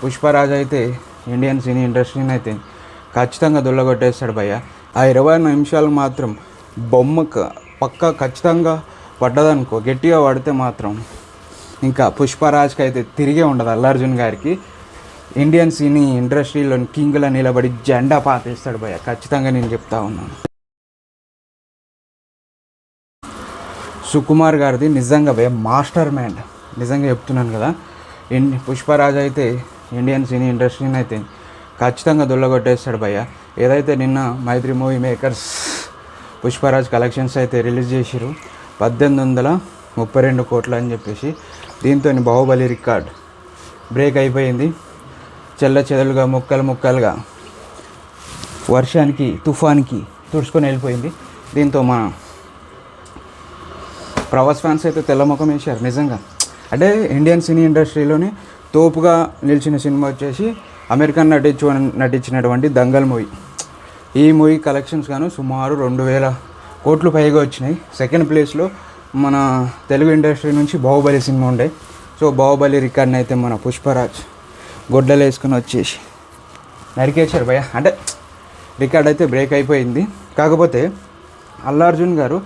పుష్పరాజ్ అయితే Indian cine ఇండస్ట్రీని అయితే ఖచ్చితంగా దుల్లగొట్టేస్తాడు భయ్య. ఆ 20 నిమిషాలు మాత్రం బొమ్మకు పక్కా ఖచ్చితంగా పడ్డదనుకో, గట్టిగా పడితే మాత్రం ఇంకా పుష్పరాజ్కి అయితే తిరిగే ఉండదు. అల్లు అర్జున్ గారికి ఇండియన్ సినీ ఇండస్ట్రీలోని కింగ్లా నిలబడి జెండా పాతేస్తాడు భయ్య, ఖచ్చితంగా నేను చెప్తా ఉన్నాను. సుకుమార్ గారిది నిజంగా భయ్య మాస్టర్ మైండ్, నిజంగా చెప్తున్నాను కదా. పుష్పరాజ్ అయితే ఇండియన్ సినీ ఇండస్ట్రీని అయితే ఖచ్చితంగా దుల్లగొట్టేస్తాడు భయ్య. ఏదైతే నిన్న మైత్రి మూవీ మేకర్స్ పుష్పరాజ్ కలెక్షన్స్ అయితే రిలీజ్ చేసిరు 1832 కోట్లు అని చెప్పేసి. దీంతో బాహుబలి రికార్డ్ బ్రేక్ అయిపోయింది. చెల్ల చెదలుగా ముక్కలుగా వర్షానికి తుఫాన్కి తుడుచుకొని వెళ్ళిపోయింది. దీంతో మన ప్రభాస్ ఫ్యాన్స్ అయితే తెల్లముఖం వేశారు నిజంగా. అంటే ఇండియన్ సినీ ఇండస్ట్రీలోని తోపుగా నిలిచిన సినిమా వచ్చేసి అమెరికన్ నటించినటువంటి దంగల్ మూవీ. ఈ మూవీ కలెక్షన్స్ గాను సుమారు 2000 కోట్లు పైగా వచ్చినాయి. సెకండ్ ప్లేస్లో మన తెలుగు ఇండస్ట్రీ నుంచి బాహుబలి సినిమా ఉండే. సో బాహుబలి రికార్డ్ని అయితే మన పుష్పరాజ్ గొడ్డలు వేసుకుని వచ్చేసి నరికేశారు భయ్య. అంటే రికార్డ్ అయితే బ్రేక్ అయిపోయింది. కాకపోతే అల్లు అర్జున్ గారు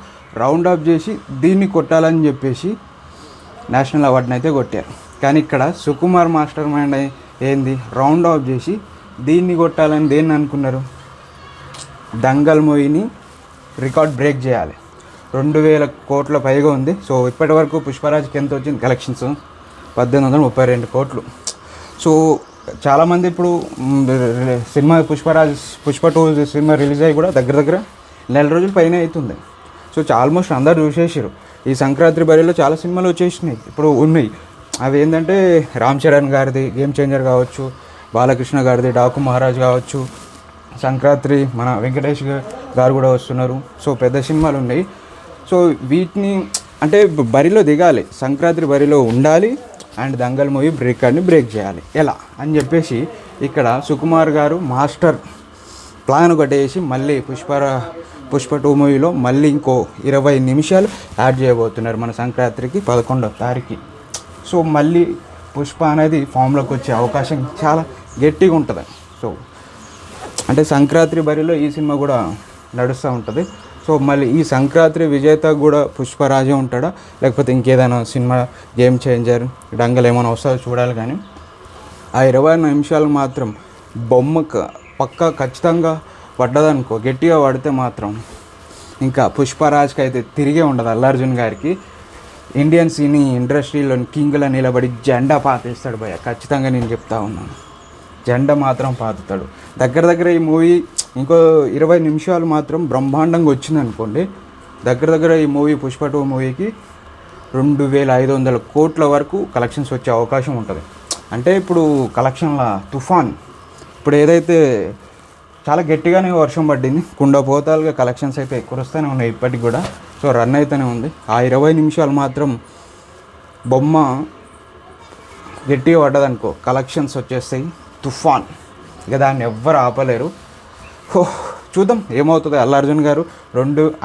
రౌండ్ ఆఫ్ చేసి దీన్ని కొట్టాలని చెప్పేసి నేషనల్ అవార్డుని అయితే కొట్టారు. కానీ ఇక్కడ సుకుమార్ మాస్టర్ మైండ్ ఏంది, రౌండ్ ఆఫ్ చేసి దీన్ని కొట్టాలని దేన్ని అనుకున్నారు? దంగల్ మూవీని రికార్డ్ బ్రేక్ చేయాలి. 2000 కోట్ల పైగా ఉంది. సో ఇప్పటి వరకు పుష్పరాజ్కి ఎంత వచ్చింది కలెక్షన్స్? 1832 కోట్లు. సో చాలామంది ఇప్పుడు సినిమా పుష్ప 2 సినిమా రిలీజ్ అయ్యి కూడా దగ్గర నెల రోజుల పైన అవుతుంది. సో ఆల్మోస్ట్ అందరు చూసేసారు. ఈ సంక్రాంతి బరిలో చాలా సినిమాలు వచ్చేసినాయి, ఇప్పుడు ఉన్నాయి. అవి ఏంటంటే రామ్ చరణ్ గారిది గేమ్ చేంజర్ కావచ్చు, బాలకృష్ణ గారిది డాకు మహారాజ్ కావచ్చు, సంక్రాంతి మన వెంకటేష్ గారు కూడా వస్తున్నారు. సో పెద్ద సినిమాలు ఉన్నాయి. సో వీటిని అంటే బరిలో దిగాలి, సంక్రాంతి బరిలో ఉండాలి అండ్ దంగల్ మూవీ రికార్డ్ని బ్రేక్ చేయాలి. ఎలా అని చెప్పేసి ఇక్కడ సుకుమార్ గారు మాస్టర్ ప్లాన్ కొట్టేసి మళ్ళీ పుష్ప 2 మూవీలో మళ్ళీ ఇంకో 20 నిమిషాలు యాడ్ చేయబోతున్నారు మన సంక్రాంతికి 11వ తారీఖు. సో మళ్ళీ పుష్ప అనేది ఫామ్లోకి వచ్చే అవకాశం చాలా గట్టిగా ఉంటుంది. సో అంటే సంక్రాంతి బరిలో ఈ సినిమా కూడా నడుస్తూ ఉంటుంది. సో మళ్ళీ ఈ సంక్రాంతి విజేత కూడా పుష్పరాజే ఉంటాడా, లేకపోతే ఇంకేదైనా సినిమా గేమ్ చేంజర్ డంగల్ ఏమైనా వస్తుందో చూడాలి. కానీ ఆ 20 నిమిషాలు మాత్రం బొమ్మకు పక్కా ఖచ్చితంగా పడ్డదనుకో, గట్టిగా పడితే మాత్రం ఇంకా పుష్పరాజ్కి అయితే తిరిగే ఉండదు. అల్లు అర్జున్ గారికి ఇండియన్ సినీ ఇండస్ట్రీలోని కింగ్లా నిలబడి జెండా పాతేస్తాడు భయ్య, ఖచ్చితంగా నేను చెప్తా ఉన్నాను. జెండా మాత్రం పాతుతాడు. దగ్గర ఈ మూవీ ఇంకో 20 నిమిషాలు మాత్రం బ్రహ్మాండంగా వచ్చింది అనుకోండి, దగ్గర ఈ మూవీ పుష్ప 2 మూవీకి 2500 కోట్ల వరకు కలెక్షన్స్ వచ్చే అవకాశం ఉంటుంది. అంటే ఇప్పుడు కలెక్షన్ల తుఫాన్, ఇప్పుడు ఏదైతే చాలా గట్టిగానే వర్షం పడింది, కుండపోతాలుగా కలెక్షన్స్ అయితే ఎక్కువ వస్తూనే ఉన్నాయి ఇప్పటికి కూడా. సో రన్ అయితేనే ఉంది. ఆ 20 నిమిషాలు మాత్రం బొమ్మ గట్టిగా పడ్డదనుకో, కలెక్షన్స్ వచ్చేస్తాయి తుఫాన్, ఇక దాన్ని ఎవ్వరు ఆపలేరు. చూద్దాం ఏమవుతుంది. అల్లు అర్జున్ గారు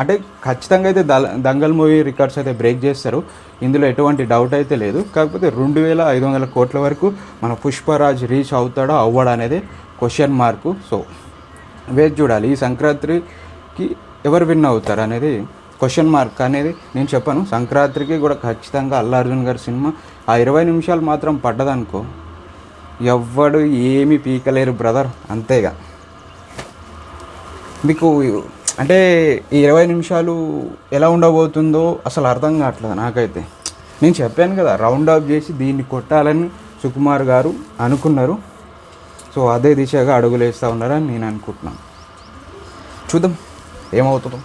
అంటే ఖచ్చితంగా అయితే దంగల్ మూవీ రికార్డ్స్ అయితే బ్రేక్ చేస్తారు, ఇందులో ఎటువంటి డౌట్ అయితే లేదు. కాకపోతే 2500 కోట్ల వరకు మన పుష్పరాజ్ రీచ్ అవుతాడో అవ్వడా అనేది క్వశ్చన్ మార్కు. సో వేచి చూడాలి. ఈ సంక్రాంతికి ఎవరు విన్ అవుతారు అనేది క్వశ్చన్ మార్క్ అనేది నేను చెప్పాను. సంక్రాంతికి కూడా ఖచ్చితంగా అల్లు అర్జున్ గారి సినిమా ఆ 20 నిమిషాలు మాత్రం పడ్డదనుకో, ఎవ్వడు ఏమీ పీకలేరు బ్రదర్, అంతేగా. మీకు అంటే ఈ 20 నిమిషాలు ఎలా ఉండబోతుందో అసలు అర్థం కావట్లేదు నాకైతే. నేను చెప్పాను కదా, రౌండ్ ఆఫ్ చేసి దీన్ని కొట్టాలని సుకుమార్ గారు అనుకున్నారు. సో అదే దిశగా అడుగులు వేస్తూ ఉన్నారని నేను అనుకుంటున్నాను. చూద్దాం ఏమవుతుందో.